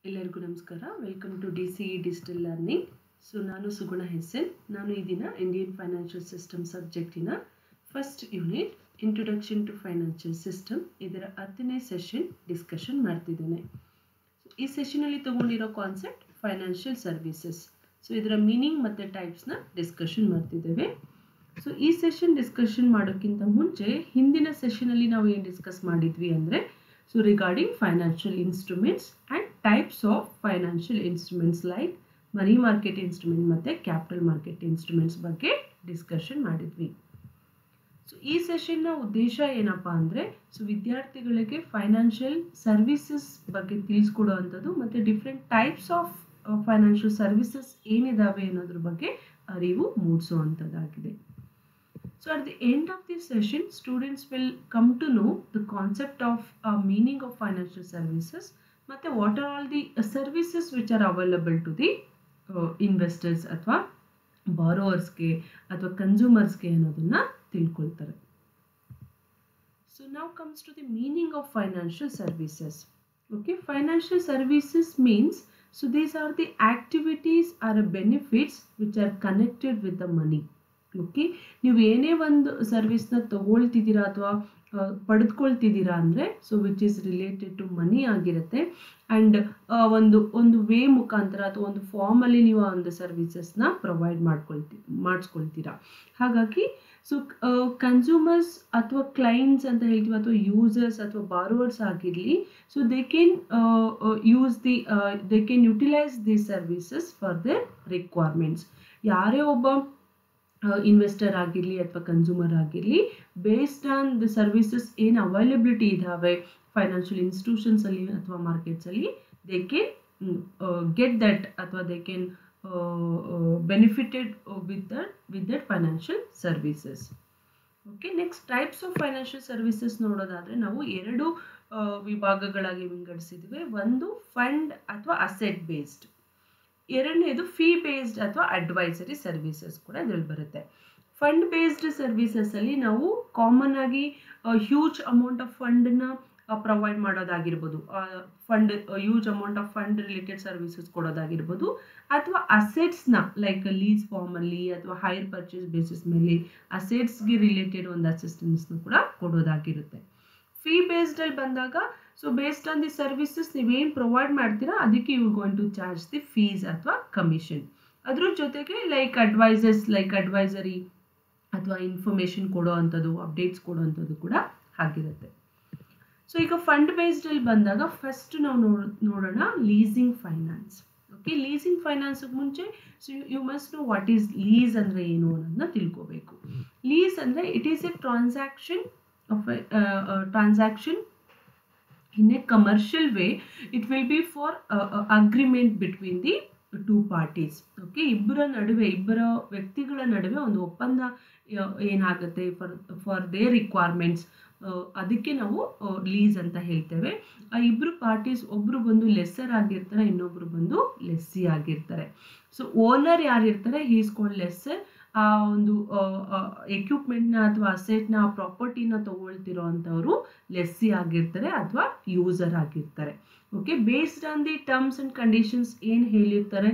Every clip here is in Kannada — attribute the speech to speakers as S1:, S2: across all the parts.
S1: ಎಲ್ಲರಿಗೂ ನಮಸ್ಕಾರ. Welcome to DCE digital learning. So ನಾನು ಸುಗುಣ ಹೆಸನ್. ನಾನು ಈ ದಿನ ಇಂಡಿಯನ್ ಫೈನಾನ್ಷಿಯಲ್ ಸಿಸ್ಟಮ್ ಸಬ್ಜೆಕ್ಟಿನ first unit introduction to financial system ಇದರ 10ನೇ ಸೆಷನ್ ಡಿಸ್ಕಷನ್ ಮಾಡ್ತಿದ್ದೇನೆ. ಈ ಸೆಷನಲ್ಲಿ ತಗೊಂಡಿರೋ ಕಾನ್ಸೆಪ್ಟ್ ಫೈನಾನ್ಷಿಯಲ್ ಸರ್ವಿಸಸ್. ಸೊ ಇದರ ಮೀನಿಂಗ್ ಮತ್ತು ಟೈಪ್ಸ್ನ ಡಿಸ್ಕಷನ್ ಮಾಡ್ತಿದ್ದೇವೆ. ಸೊ ಈ ಸೆಷನ್ ಡಿಸ್ಕಷನ್ ಮಾಡೋಕ್ಕಿಂತ ಮುಂಚೆ ಹಿಂದಿನ ಸೆಷನಲ್ಲಿ ನಾವು ಏನು ಡಿಸ್ಕಸ್ ಮಾಡಿದ್ವಿ ಅಂದರೆ so regarding financial instruments and types of financial instruments like money market instrument ಮತ್ತೆ capital market instruments ಬಗ್ಗೆ ಡಿಸ್ಕಷನ್ ಮಾಡಿದ್ವಿ. ಸೊ ಈ ಸೆಷನ್ನ ಉದ್ದೇಶ ಏನಪ್ಪಾ ಅಂದರೆ ವಿದ್ಯಾರ್ಥಿಗಳಿಗೆ ಫೈನಾನ್ಷಿಯಲ್ ಸರ್ವಿಸಸ್ ಬಗ್ಗೆ ತಿಳಿಸ್ಕೊಡುವಂಥದ್ದು ಮತ್ತು different types of financial services ಏನಿದಾವೆ ಅನ್ನೋದ್ರ ಬಗ್ಗೆ ಅರಿವು ಮೂಡಿಸುವಂಥದ್ದಾಗಿದೆ. So at the end of this session, students will come to know the concept of meaning of financial services, but what are all the services which are available to the investors ಅಥವಾ borrowersಗೆ ಅಥವಾ consumersಗೆ ಅನ್ನೋದನ್ನ ತಿಳ್ಕೊಳ್ತಾರೆ. So now comes to the meaning of financial services. Okay, financial services means so these are the activities or benefits which are connected with the money. Okay, ನೀವು ಏನೇ ಒಂದು ಸರ್ವಿಸ್ನ ತಗೊಳ್ತಿದ್ದೀರಾ ಅಥವಾ ಪಡೆದುಕೊಳ್ತಿದ್ದೀರಾ ಅಂದರೆ ವಿಚ್ ಈಸ್ ರಿಲೇಟೆಡ್ ಟು ಮನಿ ಆಗಿರುತ್ತೆ. ಆ್ಯಂಡ್ ಒಂದು ವೇ ಮುಖಾಂತರ ಅಥವಾ ಒಂದು ಫಾರ್ಮಲ್ಲಿ ನೀವು ಆ ಒಂದು ಸರ್ವಿಸಸ್ನ ಪ್ರೊವೈಡ್ ಮಾಡಿಸ್ಕೊಳ್ತೀರಾ. ಹಾಗಾಗಿ ಕನ್ಸ್ಯೂಮರ್ಸ್ ಅಥವಾ ಕ್ಲೈಂಟ್ಸ್ ಅಂತ ಹೇಳ್ತೀವಿ ಅಥವಾ ಯೂಸರ್ಸ್ ಅಥವಾ ಬಾರೋವರ್ಸ್ ಆಗಿರಲಿ, they can utilise these services for there requirements. ಯಾರೇ ಒಬ್ಬ ಇನ್ವೆಸ್ಟರ್ ಆಗಿರಲಿ ಅಥವಾ ಕನ್ಸ್ಯೂಮರ್ ಆಗಿರಲಿ, ಬೇಸ್ಡ್ ಆನ್ ದ ಸರ್ವಿಸಸ್ ಏನು ಅವೈಲಬಿಲಿಟಿ ಇದ್ದಾವೆ ಫೈನಾನ್ಷಿಯಲ್ ಇನ್ಸ್ಟಿಟ್ಯೂಷನ್ಸಲ್ಲಿ ಅಥವಾ ಮಾರ್ಕೆಟ್ಸಲ್ಲಿ, ದೇ ಕ್ಯಾನ್ ಗೆಟ್ ದಟ್ ಅಥವಾ they can benefited with that financial services. Okay, next types of financial services ನೋಡೋದಾದರೆ ನಾವು ಎರಡು ವಿಭಾಗಗಳಾಗಿ ವಿಂಗಡಿಸಿದ್ವಿ. ಒಂದು ಫಂಡ್ ಅಥವಾ ಅಸೆಟ್ ಬೇಸ್ಡ್, ಎರಡನೇದು ಫೀ ಬೇಸ್ಡ್ ಅಥವಾ ಅಡ್ವೈಸರಿ ಸರ್ವಿಸಸ್ ಕೂಡ ಇದರಲ್ಲಿ ಬರುತ್ತೆ. ಫಂಡ್ ಬೇಸ್ಡ್ ಸರ್ವಿಸಸ್ ಅಲ್ಲಿ ನಾವು ಕಾಮನ್ ಆಗಿ ಹ್ಯೂಜ್ ಅಮೌಂಟ್ ಆಫ್ ಫಂಡ್ನ ಪ್ರೊವೈಡ್ ಮಾಡೋದಾಗಿರ್ಬೋದು, huge amount of fund related services ಕೊಡೋದಾಗಿರ್ಬೋದು, ಅಥವಾ ಅಸೆಟ್ಸ್ನ ಲೈಕ್ ಲೀಸ್ ಫಾರ್ಮಲ್ಲಿ ಅಥವಾ ಹೈರ್ ಪರ್ಚೇಸ್ ಬೇಸಿಸ್ ಮೇಲೆ ಅಸೆಟ್ಸ್ಗೆ ರಿಲೇಟೆಡ್ ಒಂದು ಅಸಿಸ್ಟೆನ್ಸ್ನ ಕೂಡ ಕೊಡೋದಾಗಿರುತ್ತೆ. ಫೀ ಬೇಸ್ಡಲ್ಲಿ ಬಂದಾಗ ಬೇಸ್ಡ್ ಆನ್ ದಿ ಸರ್ವಿಸಸ್ ನೀವೇನು ಪ್ರೊವೈಡ್ ಮಾಡ್ತೀರಾ ಅದಕ್ಕೆ you going to charge the fees ಅಥವಾ ಕಮಿಷನ್. ಅದ್ರ ಜೊತೆಗೆ ಲೈಕ್ ಅಡ್ವೈಸರಿ ಅಥವಾ ಇನ್ಫಾರ್ಮೇಷನ್ ಕೊಡೋ ಅಂಥದ್ದು, ಅಪ್ಡೇಟ್ಸ್ ಕೊಡೋ ಅಂಥದ್ದು ಕೂಡ ಆಗಿರುತ್ತೆ. ಸೊ ಈಗ ಫಂಡ್ ಬೇಸ್ಡಲ್ಲಿ ಬಂದಾಗ ಫಸ್ಟ್ ನಾವು ನೋಡೋಣ ಲೀಸಿಂಗ್ ಫೈನಾನ್ಸ್. ಓಕೆ, ಲೀಸಿಂಗ್ ಫೈನಾನ್ಸ್ಗೆ ಮುಂಚೆ you must know what is lease ಅಂದರೆ ಏನು ಅನ್ನೋದನ್ನ ತಿಳ್ಕೋಬೇಕು. ಲೀಸ್ ಅಂದರೆ it is a transaction in a commercial way. It will be for agreement between the two parties. Okay, ಇಬ್ಬರ ವ್ಯಕ್ತಿಗಳ ನಡುವೆ ಒಂದು ಒಪ್ಪಂದ ಏನಾಗುತ್ತೆ ಫಾರ್ ದೇರ್ ರಿಕ್ವೈರ್ಮೆಂಟ್ಸ್, ಅದಕ್ಕೆ ನಾವು ಲೀಸ್ ಅಂತ ಹೇಳ್ತೇವೆ. ಆ ಇಬ್ಬರು ಪಾರ್ಟೀಸ್, ಒಬ್ಬರು ಬಂದು ಲೆಸ್ಸರ್ ಆಗಿರ್ತಾರೆ, ಇನ್ನೊಬ್ರು ಬಂದು ಲೆಸ್ಸಿ ಆಗಿರ್ತಾರೆ. ಸೊ ಓನರ್ ಯಾರಿರ್ತಾರೆ, ಹಿ ಈಸ್ ಕಾಲ್ಡ್ ಲೆಸ್ಸರ್. ಆ ಒಂದು ಎಕ್ವಿಪ್ಮೆಂಟ್ನ ಅಥವಾ ಅಸೆಟ್ನ ಪ್ರಾಪರ್ಟಿನ ತಗೊಳ್ತಿರೋ ಅಂಥವ್ರು ಲೆಸ್ಸಿ ಆಗಿರ್ತಾರೆ ಅಥವಾ ಯೂಸರ್ ಆಗಿರ್ತಾರೆ. Okay, based on the terms and conditions ಏನು ಹೇಳಿರ್ತಾರೆ,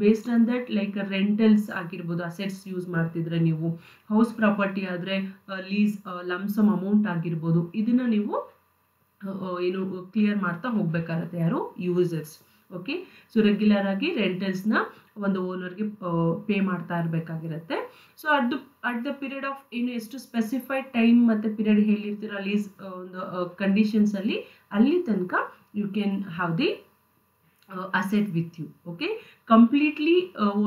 S1: based on that like rentals ಆಗಿರ್ಬೋದು, ಅಸೆಟ್ಸ್ ಯೂಸ್ ಮಾಡ್ತಿದ್ರೆ ನೀವು, ಹೌಸ್ ಪ್ರಾಪರ್ಟಿ ಆದರೆ ಲೀಸ್ ಲಮ್ಸಮ್ ಅಮೌಂಟ್ ಆಗಿರ್ಬೋದು, ಇದನ್ನು ನೀವು ಏನು ಕ್ಲಿಯರ್ ಮಾಡ್ತಾ ಹೋಗ್ಬೇಕಾಗತ್ತೆ ಯಾರು, ಯೂಸರ್ಸ್. ಓಕೆ, ರೆಗ್ಯುಲರ್ ಆಗಿ ರೆಂಟಲ್ಸ್ನ ಒಂದು ಓನರ್ಗೆ ಪೇ ಮಾಡ್ತಾ ಇರಬೇಕಾಗಿರುತ್ತೆ. So at the period of ಎಷ್ಟು ಸ್ಪೆಸಿಫೈಡ್ ಟೈಮ್ ಮತ್ತು ಪೀರಿಯಡ್ ಹೇಳಿರ್ತೀರ ಲೀಸ್ ಒಂದು ಕಂಡೀಷನ್ಸಲ್ಲಿ, ಅಲ್ಲಿ ತನಕ you can have the asset with you. Okay, completely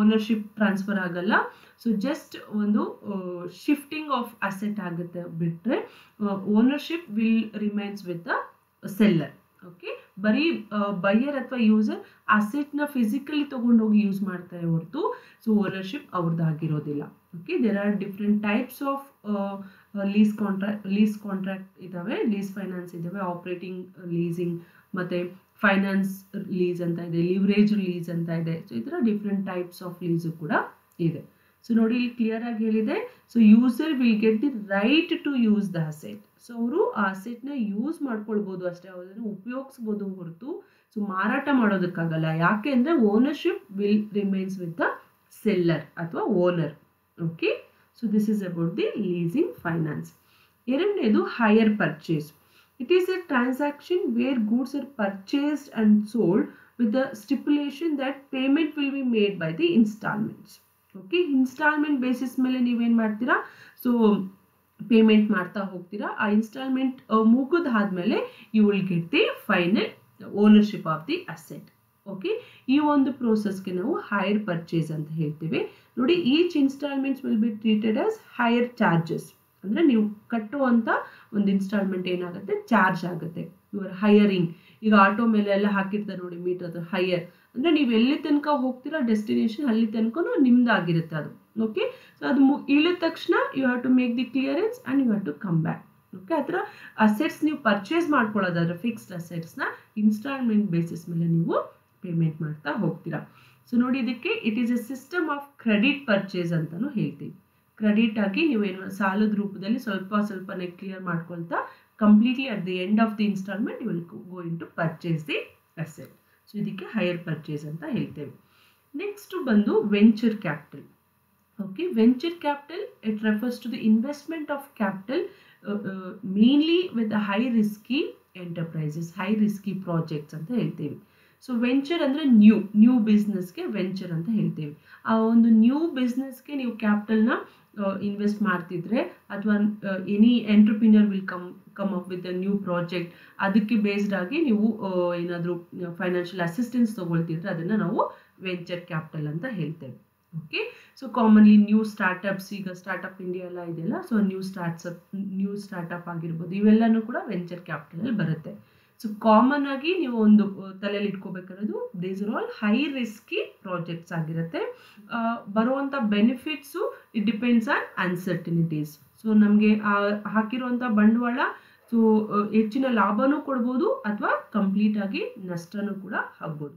S1: ownership transfer ಆಗಲ್ಲ. ಜಸ್ಟ್ ಒಂದು ಶಿಫ್ಟಿಂಗ್ ಆಫ್ ಅಸೆಟ್ ಆಗುತ್ತೆ ಬಿಟ್ಟರೆ ownership will remains with the seller. Okay, ಬರೀ ಬೈಯರ್ ಅಥವಾ ಯೂಸರ್ ಅಸೆಟ್ನ ಫಿಸಿಕಲಿ ತೊಗೊಂಡೋಗಿ ಯೂಸ್ ಮಾಡ್ತಾರೆ ಹೊರತು ಓನರ್ಶಿಪ್ ಅವ್ರದ್ದಾಗಿರೋದಿಲ್ಲ. Okay, there are different types of lease contract ಇದ್ದಾವೆ, ಲೀಸ್ ಫೈನಾನ್ಸ್ ಇದ್ದಾವೆ, ಆಪರೇಟಿಂಗ್ ಲೀಸಿಂಗ್ ಮತ್ತು ಫೈನಾನ್ಸ್ ಲೀಸ್ ಅಂತ ಇದೆ, ಲಿವರೇಜ್ ಲೀಸ್ ಅಂತ ಇದೆ. ಈ ಥರ ಡಿಫ್ರೆಂಟ್ ಟೈಪ್ಸ್ ಆಫ್ ಲೀಸು ಕೂಡ ಇದೆ. ನೋಡಿ ಇಲ್ಲಿ ಕ್ಲಿಯರ್ ಆಗಿ ಹೇಳಿದೆ, user will get the right to use the asset. So ಅವರು ಆ ಅಸೆಟ್ನ ಯೂಸ್ ಮಾಡ್ಕೊಳ್ಬೋದು ಅಷ್ಟೇ, ಅದನ್ನು ಉಪಯೋಗಿಸ್ಬೋದು ಹೊರತು ಸೊ ಮಾರಾಟ ಮಾಡೋದಕ್ಕಾಗಲ್ಲ. ಯಾಕೆ ಅಂದರೆ ownership will remains with the seller ಅಥವಾ owner. Okay, so this is about the leasing finance. ಎರಡನೇದು hire purchase. It is a transaction where goods are purchased and sold with the stipulation that payment will be made by the installments. Okay, installment basis ಮೇಲೆ ನೀವೇನು ಮಾಡ್ತೀರಾ, ಸೊ ಪೇಮೆಂಟ್ ಮಾಡ್ತಾ ಹೋಗ್ತೀರಾ. ಆ ಇನ್ಸ್ಟಾಲ್ಮೆಂಟ್ ಮುಗಿದಾದ್ಮೇಲೆ you will get the final ownership of the asset. Okay, ಈ ಒಂದು ಪ್ರೋಸೆಸ್ಗೆ ನಾವು ಹೈಯರ್ ಪರ್ಚೇಸ್ ಅಂತ ಹೇಳ್ತೀವಿ. ನೋಡಿ, each instalments will be treated as hire charges. ಅಂದರೆ ನೀವು ಕಟ್ಟುವಂಥ ಒಂದು ಇನ್ಸ್ಟಾಲ್ಮೆಂಟ್ ಏನಾಗುತ್ತೆ, ಚಾರ್ಜ್ ಆಗುತ್ತೆ. ಯುವರ್ ಹೈಯರಿಂಗ್, ಈಗ ಆಟೋ ಮೇಲೆ ಎಲ್ಲ ಹಾಕಿರ್ತಾರೆ ನೋಡಿ ಮೀಟರ್, ಅದು ಹೈಯರ್ ಅಂದರೆ ನೀವು ಎಲ್ಲಿ ತನಕ ಹೋಗ್ತೀರಾ ಡೆಸ್ಟಿನೇಷನ್ ಅಲ್ಲಿ ತನಕ ನಿಮ್ದಾಗಿರುತ್ತೆ ಅದು. ಓಕೆ, ಸೊ ಅದು ಇಳಿದ ತಕ್ಷಣ you have to make the clearance and you have to come back. Okay, ಆ ಥರ ಅಸೆಟ್ಸ್ ನೀವು ಪರ್ಚೇಸ್ ಮಾಡ್ಕೊಳ್ಳೋದಾದ್ರೆ ಫಿಕ್ಸ್ಡ್ ಅಸೆಟ್ಸ್ನ ಇನ್ಸ್ಟಾಲ್ಮೆಂಟ್ ಬೇಸಿಸ್ ಮೇಲೆ ನೀವು ಪೇಮೆಂಟ್ ಮಾಡ್ತಾ ಹೋಗ್ತೀರಾ. ಸೊ ನೋಡಿ, ಇದಕ್ಕೆ it is a system of credit purchase ಅಂತಲೂ ಹೇಳ್ತೀವಿ. ಕ್ರೆಡಿಟ್ ಆಗಿ ನೀವೇನು ಸಾಲದ ರೂಪದಲ್ಲಿ ಸ್ವಲ್ಪ ಸ್ವಲ್ಪನೇ ಕ್ಲಿಯರ್ ಮಾಡ್ಕೊಳ್ತಾ completely at the end of the instalment you will go into purchase the asset. So ಇದಕ್ಕೆ ಹೈಯರ್ ಪರ್ಚೇಸ್ ಅಂತ ಹೇಳ್ತೇವೆ. ನೆಕ್ಸ್ಟ್ ಬಂದು venture capital. Okay, venture capital it refers to the investment of capital mainly with high risky enterprises, high risky projects ಅಂತ ಹೇಳ್ತೇವೆ. ಸೊ ವೆಂಚರ್ ಅಂದರೆ ನ್ಯೂ ಬಿಸ್ನೆಸ್ಗೆ ವೆಂಚರ್ ಅಂತ ಹೇಳ್ತೇವೆ. ಆ ಒಂದು ನ್ಯೂ ಬಿಸ್ನೆಸ್ಗೆ ನೀವು ಕ್ಯಾಪಿಟಲ್ನ ಇನ್ವೆಸ್ಟ್ ಮಾಡ್ತಿದ್ರೆ ಅಥವಾ any entrepreneur will come up with a new project, ಅದಕ್ಕೆ ಬೇಸ್ಡ್ ಆಗಿ ನೀವು ಏನಾದರೂ ಫೈನಾನ್ಷಿಯಲ್ ಅಸಿಸ್ಟೆನ್ಸ್ ತೊಗೊಳ್ತಿದ್ರೆ ಅದನ್ನು ನಾವು ವೆಂಚರ್ ಕ್ಯಾಪಿಟಲ್ ಅಂತ ಹೇಳ್ತೇವೆ. Okay, so commonly new startups, ಈಗ ಸ್ಟಾರ್ಟಪ್ ಇಂಡಿಯಾ ಎಲ್ಲ ಇದೆಯಲ್ಲ, ಸೊ ನ್ಯೂ ಸ್ಟಾರ್ಟಪ್ ಆಗಿರ್ಬೋದು, ಇವೆಲ್ಲನೂ ಕೂಡ ವೆಂಚರ್ ಕ್ಯಾಪಿಟಲಲ್ಲಿ ಬರುತ್ತೆ. ಸೊ ಕಾಮನ್ ಆಗಿ ನೀವು ಒಂದು ತಲೆಯಲ್ಲಿ ಇಟ್ಕೋಬೇಕಾಗಿರೋದು, these are all high risky projects ಆಗಿರುತ್ತೆ. ಬರುವಂಥ benefits it depends on uncertainties. So ನಮಗೆ ಹಾಕಿರುವಂಥ ಬಂಡವಾಳ ಸೊ ಹೆಚ್ಚಿನ ಲಾಭನೂ ಕೊಡ್ಬೋದು ಅಥವಾ ಕಂಪ್ಲೀಟ್ ಆಗಿ ನಷ್ಟನೂ ಕೂಡ ಆಗ್ಬೋದು.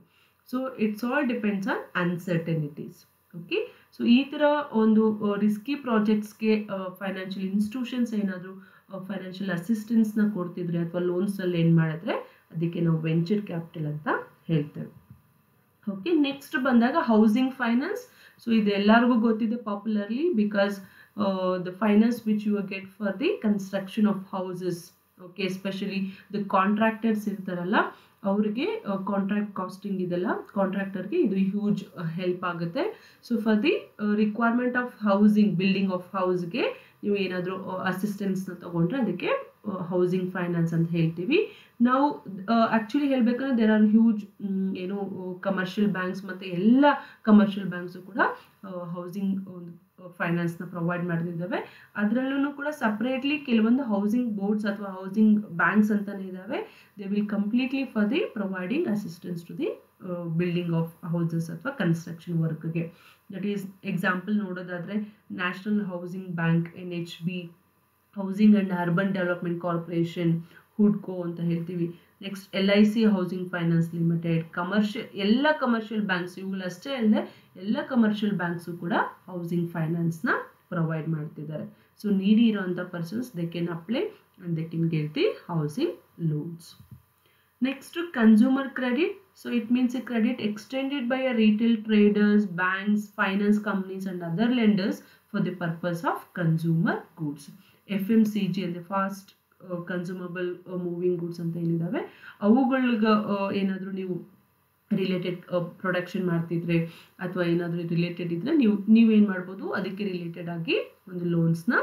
S1: So it's all depends on uncertainties. Okay, so ಈ ಥರ ಒಂದು ರಿಸ್ಕಿ ಪ್ರಾಜೆಕ್ಟ್ಸ್ಗೆ ಫೈನಾನ್ಷಿಯಲ್ ಇನ್ಸ್ಟಿಟ್ಯೂಷನ್ಸ್ ಏನಾದರೂ ಫೈನಾನ್ಷಿಯಲ್ ಅಸಿಸ್ಟೆನ್ಸ್ನ ಕೊಡ್ತಿದ್ರೆ ಅಥವಾ ಲೋನ್ಸಲ್ಲಿ ಏನು ಮಾಡಿದ್ರೆ ಅದಕ್ಕೆ ನಾವು ವೆಂಚರ್ ಕ್ಯಾಪಿಟಲ್ ಅಂತ ಹೇಳ್ತೇವೆ. ಓಕೆ, ನೆಕ್ಸ್ಟ್ ಬಂದಾಗ ಹೌಸಿಂಗ್ ಫೈನಾನ್ಸ್. ಸೊ ಇದು ಎಲ್ಲರಿಗೂ ಗೊತ್ತಿದೆ popularly, because the finance which you get for the construction of houses. Okay, especially the contractors ಇರ್ತಾರಲ್ಲ ಅವರಿಗೆ ಕಾಂಟ್ರಾಕ್ಟ್ ಕಾಸ್ಟಿಂಗ್ ಇದೆಲ್ಲ ಕಾಂಟ್ರಾಕ್ಟರ್ಗೆ ಇದು ಹ್ಯೂಜ್ ಹೆಲ್ಪ್ ಆಗುತ್ತೆ. So for the requirement of housing, building of ಹೌಸ್ಗೆ ನೀವು ಏನಾದರೂ ಅಸಿಸ್ಟೆನ್ಸ್ನ ತಗೊಂಡ್ರೆ ಅದಕ್ಕೆ ಹೌಸಿಂಗ್ ಫೈನಾನ್ಸ್ ಅಂತ ಹೇಳ್ತೀವಿ. ನಾವು ಆ್ಯಕ್ಚುಲಿ ಹೇಳಬೇಕಂದ್ರೆ ದೇರ್ ಆರ್ ಹ್ಯೂಜ್ ಏನು ಕಮರ್ಷಿಯಲ್ ಬ್ಯಾಂಕ್ಸ್ ಮತ್ತು ಎಲ್ಲ ಕಮರ್ಷಿಯಲ್ ಬ್ಯಾಂಕ್ಸು ಕೂಡ ಹೌಸಿಂಗ್ ಒಂದು ಫೈನಾನ್ಸ್ನ ಪ್ರೊವೈಡ್ ಮಾಡ್ತಿದ್ದಾವೆ. ಅದರಲ್ಲೂ ಕೂಡ ಸಪ್ರೇಟ್ಲಿ ಕೆಲವೊಂದು ಹೌಸಿಂಗ್ ಬೋರ್ಡ್ಸ್ ಅಥವಾ ಹೌಸಿಂಗ್ ಬ್ಯಾಂಕ್ಸ್ ಅಂತಲೇ ಇದ್ದಾವೆ. They will completely for the providing assistance to the building of houses ಅಥವಾ ಕನ್ಸ್ಟ್ರಕ್ಷನ್ ವರ್ಕ್ಗೆ. ದಟ್ ಈಸ್ ಎಕ್ಸಾಂಪಲ್ ನೋಡೋದಾದರೆ National Housing Bank, NHB, Housing and Urban Development Corporation, ಹುಡ್ಕೋ ಅಂತ ಹೇಳ್ತೀವಿ. Next LIC Housing Finance Limited, ಎಲ್ಲ ಕಮರ್ಷಿಯಲ್ ಬ್ಯಾಂಕ್ಸ್, ಇವುಗಳಷ್ಟೇ ಅಲ್ಲದೆ ಎಲ್ಲ ಕಮರ್ಷಿಯಲ್ ಬ್ಯಾಂಕ್ಸು ಕೂಡ ಹೌಸಿಂಗ್ ಫೈನಾನ್ಸ್ನ ಪ್ರೊವೈಡ್ ಮಾಡ್ತಿದ್ದಾರೆ. ಸೊ ನೀಡಿ ಇರೋಂಥ persons they can apply and they can get the housing loans. Next, consumer credit. So it means a credit extended by a retail traders, banks, finance companies and other lenders for the purpose of consumer goods. FMCG and the fast consumable moving goods ಅಂತ ಏನಿದಾವೆ ಅವುಗಳಿಗೆ ಏನಾದರೂ ನೀವು ರಿಲೇಟೆಡ್ ಪ್ರೊಡಕ್ಷನ್ ಮಾಡ್ತಿದ್ರೆ ಅಥವಾ ಏನಾದರೂ ರಿಲೇಟೆಡ್ ಇದ್ರೆ ನೀವೇನು ಮಾಡ್ಬೋದು, ಅದಕ್ಕೆ ರಿಲೇಟೆಡ್ ಆಗಿ ಒಂದು ಲೋನ್ಸ್ನ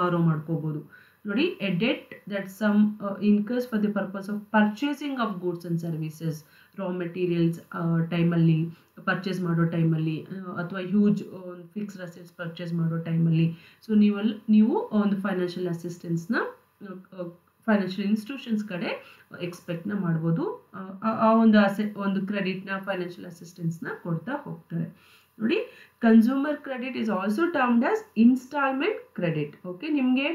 S1: ಬಾರೋ ಮಾಡ್ಕೋಬೋದು. ನೋಡಿ, a debt that some incurs for the purpose of purchasing of goods and services, raw materials ಟೈಮಲ್ಲಿ ಪರ್ಚೇಸ್ ಮಾಡೋ ಟೈಮಲ್ಲಿ ಅಥವಾ ಹ್ಯೂಜ್ ಫಿಕ್ಸ್ಡ್ ಅಸೆಟ್ಸ್ ಪರ್ಚೇಸ್ ಮಾಡೋ ಟೈಮಲ್ಲಿ ಸೊ ನೀವು ಒಂದು ಫೈನಾನ್ಷಿಯಲ್ ಅಸಿಸ್ಟೆನ್ಸ್ನ ಫೈನಾನ್ಷಿಯಲ್ ಇನ್ಸ್ಟಿಟ್ಯೂಷನ್ಸ್ ಕಡೆ ಎಕ್ಸ್ಪೆಕ್ಟ್ನ ಮಾಡ್ಬೋದು. ಆ ಒಂದು ಕ್ರೆಡಿಟ್ನ ಫೈನಾನ್ಷಿಯಲ್ ಅಸಿಸ್ಟೆನ್ಸ್ನ ಕೊಡ್ತಾ ಹೋಗ್ತಾರೆ. ನೋಡಿ, consumer credit is also termed as instalment credit. Okay, ನಿಮಗೆ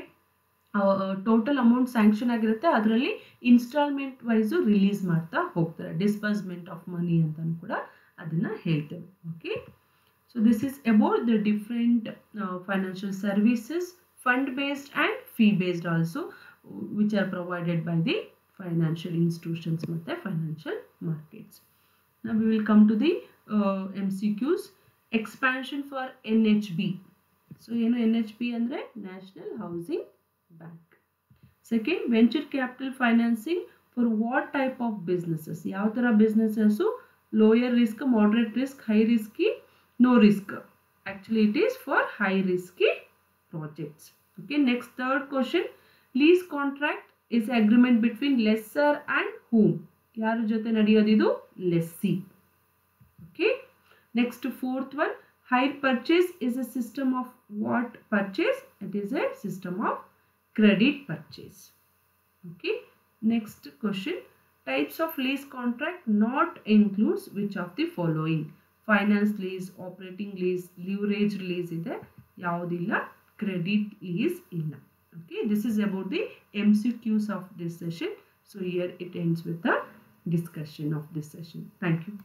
S1: ಟೋಟಲ್ ಅಮೌಂಟ್ ಸ್ಯಾಂಕ್ಷನ್ ಆಗಿರುತ್ತೆ, ಅದರಲ್ಲಿ ಇನ್ಸ್ಟಾಲ್ಮೆಂಟ್ ವೈಸು ರಿಲೀಸ್ ಮಾಡ್ತಾ ಹೋಗ್ತಾರೆ. ಡಿಸ್ಬರ್ಸ್ಮೆಂಟ್ ಆಫ್ ಮನಿ ಅಂತಲೂ ಕೂಡ ಅದನ್ನು ಹೇಳ್ತೇವೆ. Okay, so this is about the different financial services, fund based and fee based also. which are provided by the financial institutions ಮತ್ತು financial markets. Now we will come to the MCQs. Expansion for NHB. So NHB ಅಂದ್ರೆ National Housing Bank. Second, venture capital financing for what type of businesses? ಯಾವ ತರ businesses? Lower risk, moderate risk, high risky, no risk. Actually it is for high risky projects. Okay, next third question. Lease contract is agreement between lessor and whom? ಯಾರ ಜೊತೆ ನಡೆಯೋದಿದು? Lessee. Okay, next fourth one. Hire purchase is a system of what purchase? It is a system of credit purchase. Okay, next question. Types of lease contract not includes which of the following? Finance lease, operating lease, leverage lease ಇದೆ, ಯಾವುದಿಲ್ಲ, credit lease ಇಲ್ಲ. Okay, this is about the MCQs of this session. So here it ends with the discussion of this session. Thank you.